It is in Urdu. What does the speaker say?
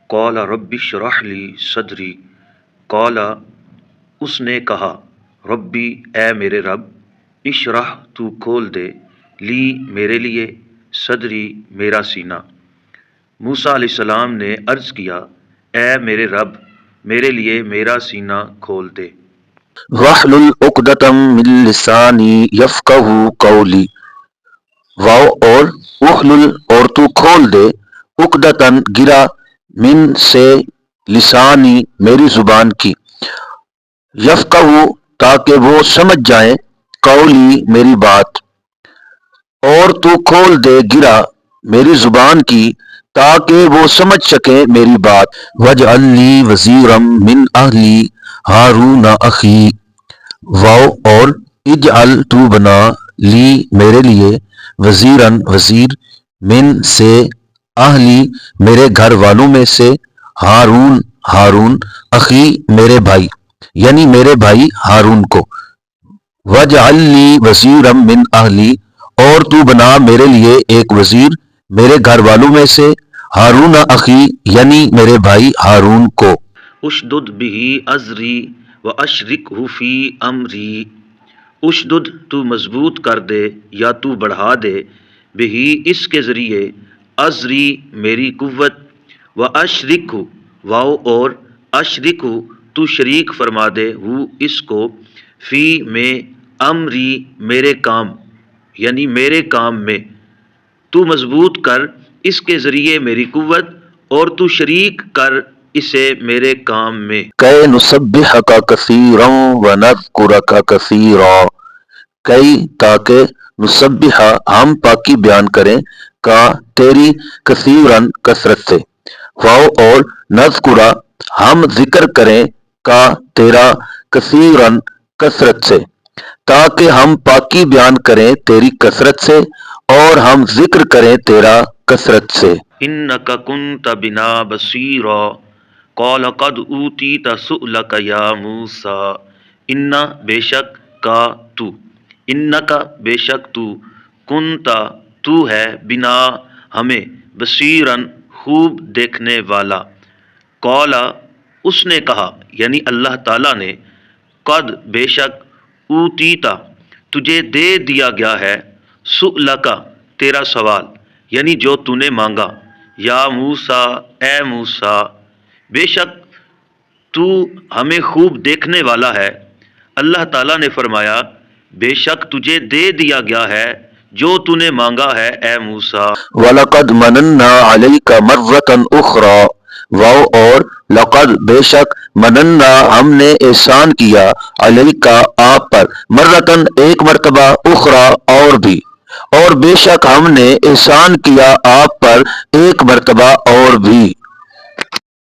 قال رب اشرح لی صدری، قال اس نے کہا ربی اے میرے رب، اشرح تو کھول دے، لی میرے لیے، صدری میرا سینہ۔ موسیٰ علیہ السلام نے عرض کیا اے میرے رب میرے لیے میرا سینہ کھول دے۔ وَاحْلُلْ عُقْدَةً مِّن لِّسَانِي يَفْقَهُوا قَوْلِی، واو اور احلل اور تو کھول دے، عقدتاً گرا، من سے لسانی میری زبان کی، یفقہوا تاکہ وہ سمجھ جائیں، قولی میری بات، اور تو کھول دے گرا میری زبان کی تاکہ وہ سمجھ سکیں میری بات۔ وَاجْعَل لِّی وَزِیرًا مِّنْ أَہْلِی ہارون اخی، واو اور اجعل تو بنا، لی میرے لیے، وزیراً وزیر، من سے اہلی میرے گھر والوں میں سے، ہارون ہارون، اخی میرے بھائی، یعنی میرے بھائی ہارون کو۔ وَاجْعَل لِّی وَزِیرًا مِّنْ أَہْلِی، اور تو بنا میرے لیے ایک وزیر میرے گھر والوں میں سے، ہارون اخی یعنی میرے بھائی ہارون کو۔ اشدد بہ ازری واشرکہ فی امری، اشدد تو مضبوط کر دے یا تو بڑھا دے، بہ اس کے ذریعے، ازری میری قوت، واشرکہ واو اور اشرکہ تو شریک فرما دے، وہ اس کو، فی میں، امری میرے کام، یعنی میرے کام میں، تو مضبوط کر اس کے ذریعے میری قوت اور تو شریک کر اسے میرے کام میں۔ کَیْ نُسَبِّحَکَ کَثِیرًا وَنَذْکُرَکَ کَثِیرًا، کئی تاکہ نسبح ہم پاکی بیان کریں، کا تیری، کثیراً کثرت سے، واو اور نذکرہ ہم ذکر کریں، کا تیرا، کثیراً کثرت سے، تاکہ ہم پاکی بیان کریں تیری کثرت سے اور ہم ذکر کریں تیرا کثرت سے۔ انک کنت بنا بصیرا، قال قد اوتیت سؤلک یا موسیٰ، ان بے شک کا تو، انک بے شک تو، کنت تو ہے، بنا ہمیں، بصیراً خوب دیکھنے والا، قال اس نے کہا یعنی اللہ تعالیٰ نے، قد بے شک، اوتیتا تجھے دے دیا گیا ہے، سؤلک تیرا سوال، یعنی جو تو نے مانگا، یا موسیٰ اے موسیٰ، بے شک تو ہمیں خوب دیکھنے والا ہے۔ اللہ تعالیٰ نے فرمایا بے شک تجھے دے دیا گیا ہے جو تو نے مانگا ہے اے موسیٰ۔ وَلَقَدْ مَنَنَّا عَلَيْكَ مَرَّةً أُخْرَى، واو اور لقد بے شک، مننا ہم نے احسان کیا، علیک آپ پر، مرتن ایک مرتبہ، اخرى اور بھی، اور بے شک ہم نے احسان کیا آپ پر ایک مرتبہ اور بھی۔